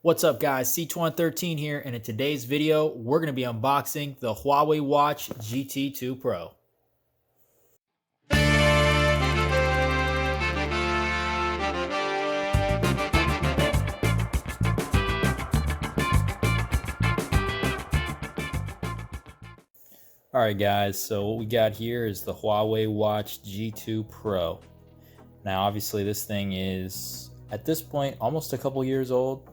What's up guys, C2113 here, and in today's video, we're going to be unboxing the Huawei Watch GT 2 Pro. Alright guys, so what we got here is the Huawei Watch G2 Pro. Now obviously this thing is, at this point, almost a couple years old.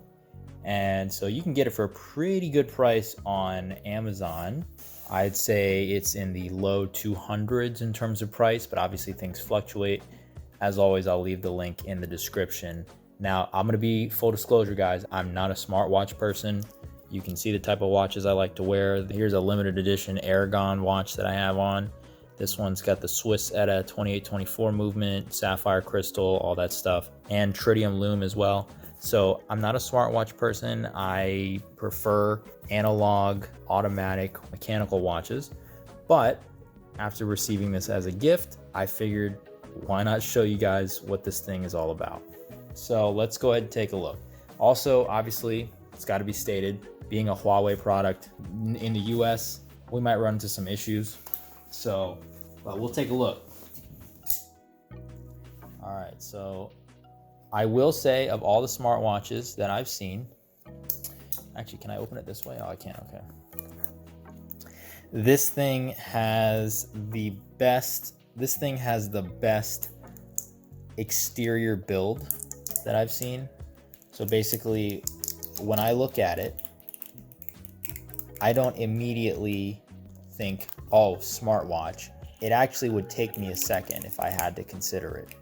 And so you can get it for a pretty good price on Amazon. I'd say it's in the low 200s in terms of price, but obviously things fluctuate. As always, I'll leave the link in the description. Now, I'm gonna be full disclosure, guys. I'm not a smartwatch person. You can see the type of watches I like to wear. Here's a limited edition Aragon watch that I have on. This one's got the Swiss ETA 2824 movement, sapphire crystal, all that stuff, and tritium lume as well. So I'm not a smartwatch person. I prefer analog, automatic, mechanical watches. But after receiving this as a gift, I figured why not show you guys what this thing is all about. So let's go ahead and take a look. Also, obviously, it's got to be stated, being a Huawei product in the US, we might run into some issues. But we'll take a look. All right, so I will say, of all the smartwatches that I've seen, actually, can I open it this way? Oh, I can't, okay. This thing has the best exterior build that I've seen. So basically, when I look at it, I don't immediately think, oh, smartwatch. It actually would take me a second if I had to consider it.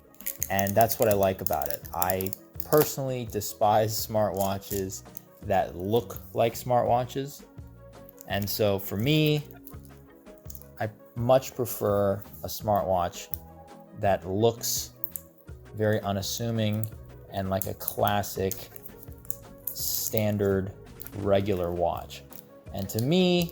And that's what I like about it. I personally despise smartwatches that look like smartwatches. And so for me, I much prefer a smartwatch that looks very unassuming and like a classic standard regular watch. And to me,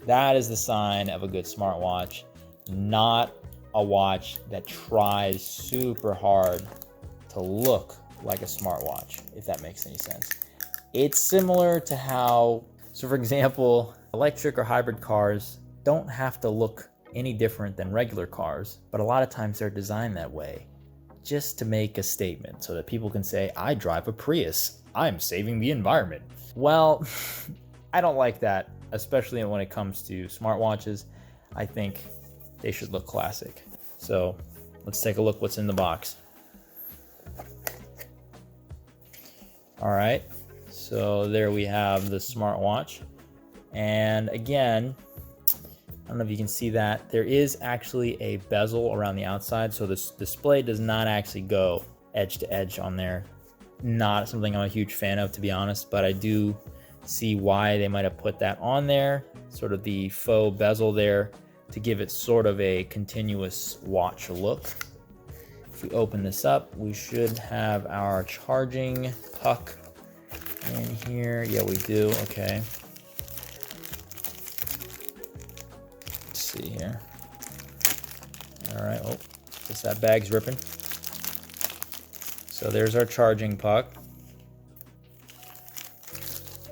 that is the sign of a good smartwatch, not a watch that tries super hard to look like a smartwatch, if that makes any sense. It's similar to how, so for example, electric or hybrid cars don't have to look any different than regular cars, but a lot of times they're designed that way just to make a statement so that people can say, I drive a Prius, I'm saving the environment. Well, I don't like that, especially when it comes to smartwatches. I think they should look classic. So let's take a look what's in the box. All right, so there we have the smartwatch. And again, I don't know if you can see that, there is actually a bezel around the outside. So this display does not actually go edge to edge on there. Not something I'm a huge fan of, to be honest, but I do see why they might have put that on there, sort of the faux bezel there, to give it sort of a continuous watch look. If we open this up, we should have our charging puck in here. Yeah, we do. Okay. Let's see here. All right. Oh, guess that bag's ripping. So there's our charging puck.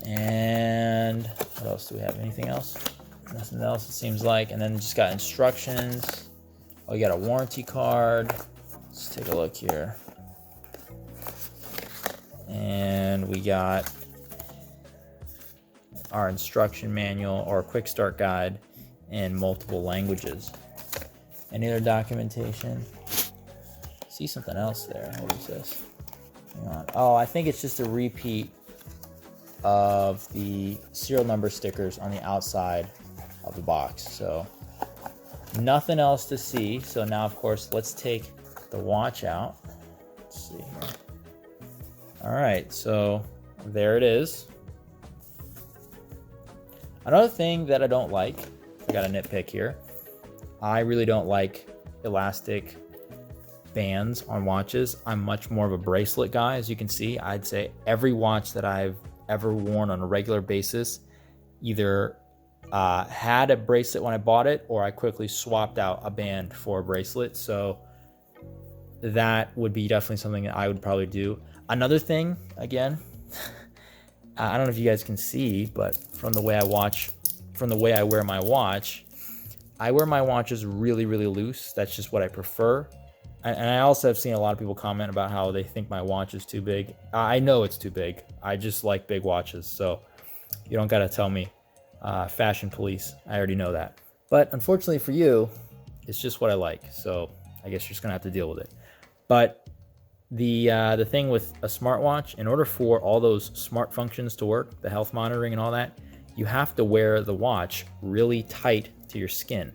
And what else do we have? Anything else? Nothing else, it seems like. And then just got instructions. Oh, you got a warranty card. Let's take a look here. And we got our instruction manual or quick start guide in multiple languages. Any other documentation? See something else there. What is this? Hang on. Oh, I think it's just a repeat of the serial number stickers on the outside of the box. So nothing else to see. So now, of course, let's take the watch out. Let's see here. All right, so there it is. Another thing that I don't like, I got a nitpick here. I really don't like elastic bands on watches. I'm much more of a bracelet guy. As you can see, I'd say every watch that I've ever worn on a regular basis either had a bracelet when I bought it, or I quickly swapped out a band for a bracelet. So that would be definitely something that I would probably do. Another thing, again, I don't know if you guys can see, but from the way I wear my watch, I wear my watches really, really loose. That's just what I prefer. And I also have seen a lot of people comment about how they think my watch is too big. I know it's too big. I just like big watches, so you don't gotta tell me. Fashion police, I already know that. But unfortunately for you, it's just what I like. So I guess you're just gonna have to deal with it. But the thing with a smartwatch, in order for all those smart functions to work, the health monitoring and all that, you have to wear the watch really tight to your skin.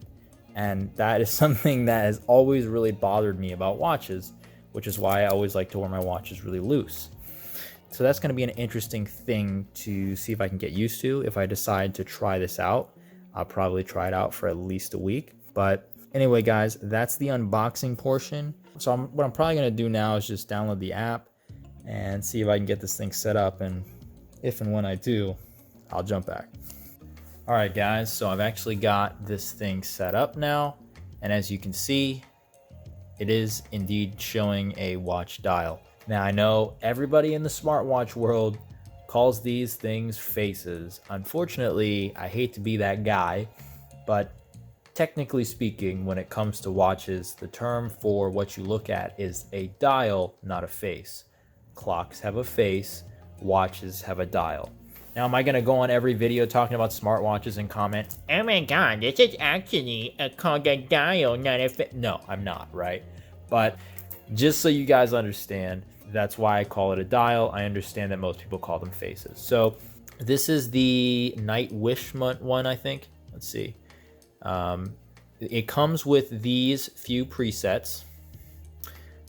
And that is something that has always really bothered me about watches, which is why I always like to wear my watches really loose. So that's going to be an interesting thing to see if I can get used to. If I decide to try this out, I'll probably try it out for at least a week. But anyway, guys, that's the unboxing portion. So what I'm probably going to do now is just download the app and see if I can get this thing set up. And if and when I do, I'll jump back. All right, guys, so I've actually got this thing set up now. And as you can see, it is indeed showing a watch dial. Now, I know everybody in the smartwatch world calls these things faces. Unfortunately, I hate to be that guy, but technically speaking, when it comes to watches, the term for what you look at is a dial, not a face. Clocks have a face, watches have a dial. Now, am I going to go on every video talking about smartwatches and comment, "Oh my god, this is actually called a dial, not a face"? No, I'm not, right? But just so you guys understand, that's why I call it a dial. I understand that most people call them faces. So this is the Night Wish one, I think. Let's see. It comes with these few presets: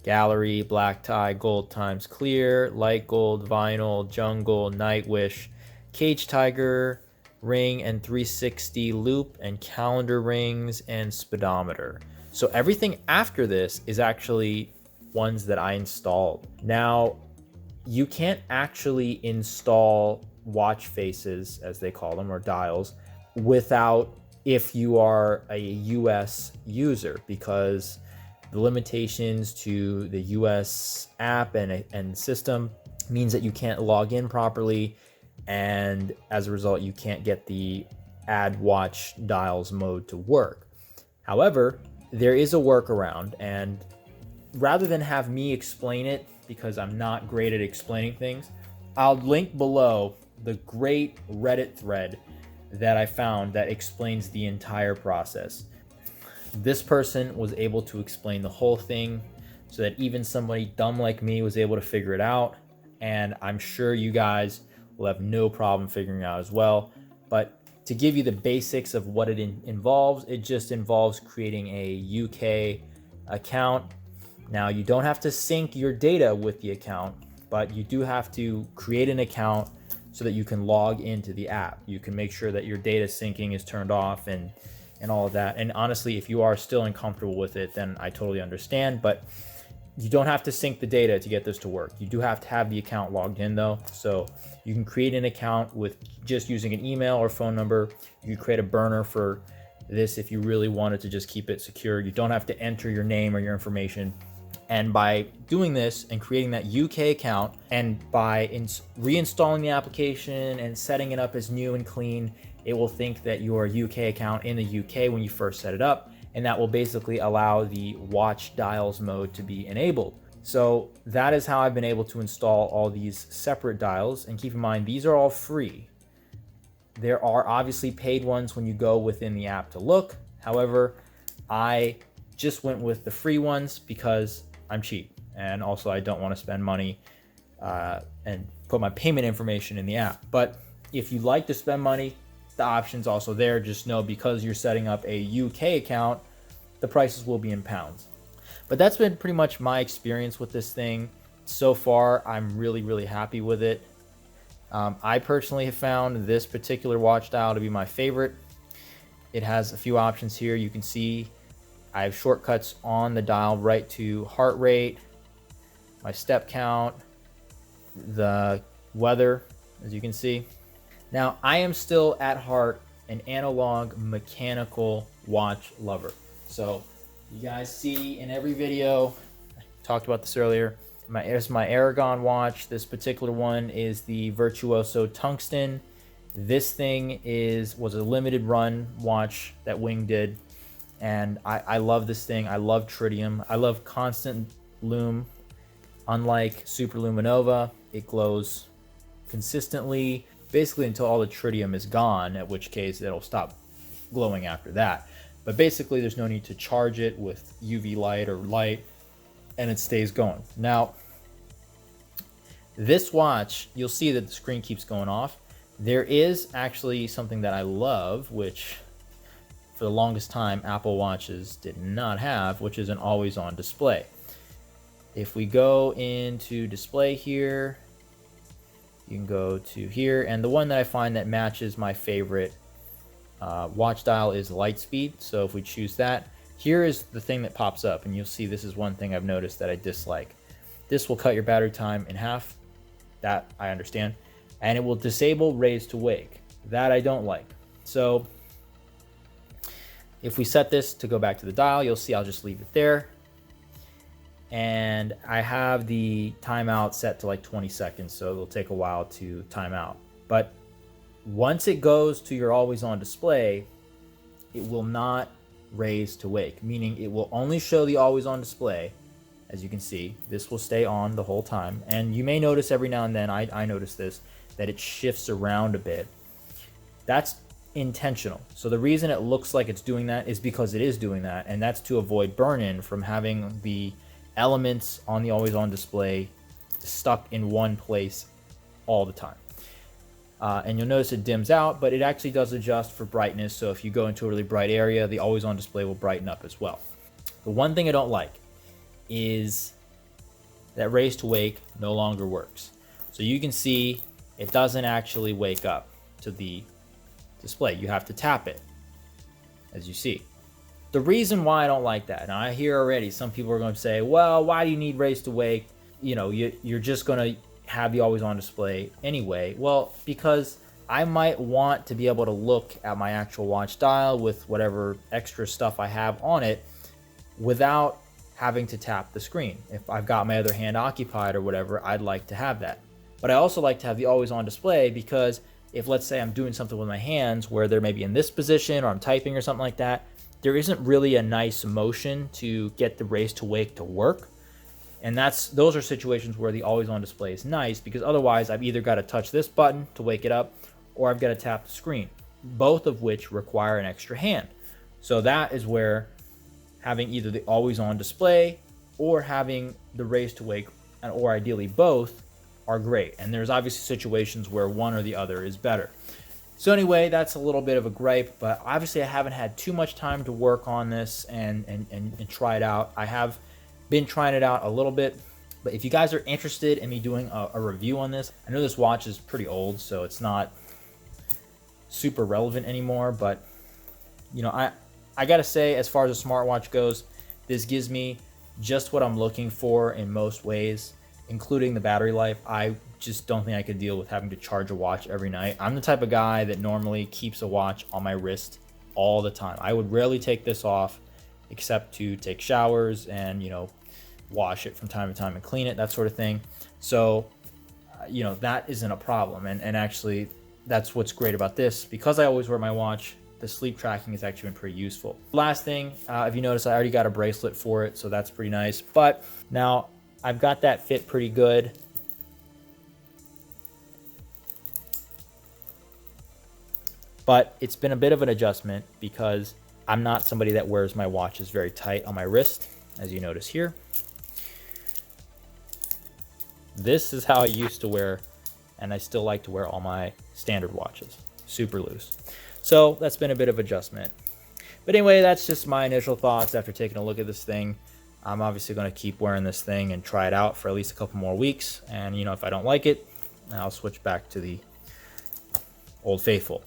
gallery, black tie, gold times clear, light gold, vinyl, jungle, Night Wish, cage tiger, ring and 360 loop, and calendar rings and speedometer. So everything after this is actually ones that I installed. Now, you can't actually install watch faces, as they call them, or dials, without, if you are a US user, because the limitations to the US app and system means that you can't log in properly, and as a result, you can't get the add watch dials mode to work. However, there is a workaround, and rather than have me explain it, because I'm not great at explaining things, I'll link below the great Reddit thread that I found that explains the entire process. This person was able to explain the whole thing so that even somebody dumb like me was able to figure it out, and I'm sure you guys will have no problem figuring it out as well. But to give you the basics of what it involves, it just involves creating a UK account. Now, you don't have to sync your data with the account, but you do have to create an account so that you can log into the app. You can make sure that your data syncing is turned off and all of that. And honestly, if you are still uncomfortable with it, then I totally understand, but you don't have to sync the data to get this to work. You do have to have the account logged in though. So you can create an account with just using an email or phone number. You can create a burner for this if you really wanted to just keep it secure. You don't have to enter your name or your information. And by doing this and creating that UK account, and by reinstalling the application and setting it up as new and clean, it will think that your UK account in the UK when you first set it up, and that will basically allow the watch dials mode to be enabled. So that is how I've been able to install all these separate dials. And keep in mind, these are all free. There are obviously paid ones when you go within the app to look. However, I just went with the free ones because I'm cheap, and also I don't want to spend money and put my payment information in the app. But if you'd like to spend money, the option's also there. Just know, because you're setting up a UK account, the prices will be in pounds. But that's been pretty much my experience with this thing. So far, I'm really, really happy with it. I personally have found this particular watch dial to be my favorite. It has a few options here. You can see I have shortcuts on the dial right to heart rate, my step count, the weather, as you can see. Now, I am still at heart an analog mechanical watch lover. So you guys see in every video, I talked about this earlier, Here's my Aragon watch. This particular one is the Virtuoso Tungsten. This thing was a limited run watch that Wing did, and I love this thing. I love tritium. I love constant lume. Unlike Super Luminova, it glows consistently, basically until all the tritium is gone, at which case it'll stop glowing after that. But basically there's no need to charge it with UV light or light, and it stays going. Now, this watch, you'll see that the screen keeps going off. There is actually something that I love, which for the longest time Apple Watches did not have, which is an always-on display. If we go into display here, you can go to here, and the one that I find that matches my favorite watch dial is light speed. So if we choose that, here is the thing that pops up, and you'll see this is one thing I've noticed that I dislike. This will cut your battery time in half. That I understand. And it will disable raise to wake. That I don't like. So if we set this to go back to the dial, you'll see I'll just leave it there. And I have the timeout set to like 20 seconds, so it'll take a while to time out. But once it goes to your always on display, it will not raise to wake, meaning it will only show the always on display. As you can see, this will stay on the whole time. And you may notice every now and then, I notice this, that it shifts around a bit. That's intentional. So the reason it looks like it's doing that is because it is doing that, and that's to avoid burn-in from having the elements on the always on display stuck in one place all the time. And you'll notice it dims out, but it actually does adjust for brightness. So if you go into a really bright area, the always on display will brighten up as well. The one thing I don't like is that raise to wake no longer works. So you can see it doesn't actually wake up to the display. You have to tap it, as you see. The reason why I don't like that, and I hear already some people are going to say, well, why do you need raise to wake? You know, you're just going to have the always on display anyway. Well, because I might want to be able to look at my actual watch dial with whatever extra stuff I have on it without having to tap the screen. If I've got my other hand occupied or whatever, I'd like to have that. But I also like to have the always on display, because if, let's say, I'm doing something with my hands where they're maybe in this position or I'm typing or something like that, there isn't really a nice motion to get the raise to wake to work. And those are situations where the always on display is nice, because otherwise I've either got to touch this button to wake it up, or I've got to tap the screen, both of which require an extra hand. So that is where having either the always on display or having the raise to wake, or ideally both, are great. And there's obviously situations where one or the other is better. So anyway, that's a little bit of a gripe, but obviously I haven't had too much time to work on this and try it out. I have been trying it out a little bit, but if you guys are interested in me doing a review on this, I know this watch is pretty old, so it's not super relevant anymore, but you know, I gotta say, as far as a smartwatch goes, this gives me just what I'm looking for in most ways, including the battery life. I just don't think I could deal with having to charge a watch every night. I'm the type of guy that normally keeps a watch on my wrist all the time. I would rarely take this off except to take showers and, you know, wash it from time to time and clean it, that sort of thing. So, you know, that isn't a problem. And actually, that's what's great about this. Because I always wear my watch, the sleep tracking has actually been pretty useful. Last thing, if you notice, I already got a bracelet for it, so that's pretty nice. But now I've got that fit pretty good. But it's been a bit of an adjustment because I'm not somebody that wears my watches very tight on my wrist, as you notice here. This is how I used to wear, and I still like to wear all my standard watches, super loose. So that's been a bit of adjustment. But anyway, that's just my initial thoughts after taking a look at this thing. I'm obviously going to keep wearing this thing and try it out for at least a couple more weeks. And, you know, if I don't like it, I'll switch back to the Old Faithful.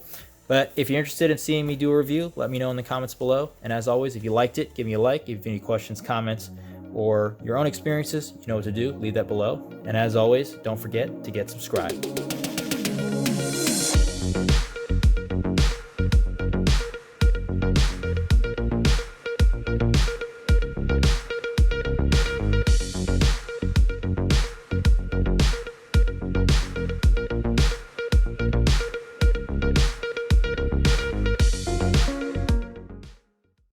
But if you're interested in seeing me do a review, let me know in the comments below. And as always, if you liked it, give me a like. If you have any questions, comments, or your own experiences, you know what to do. Leave that below. And as always, don't forget to get subscribed.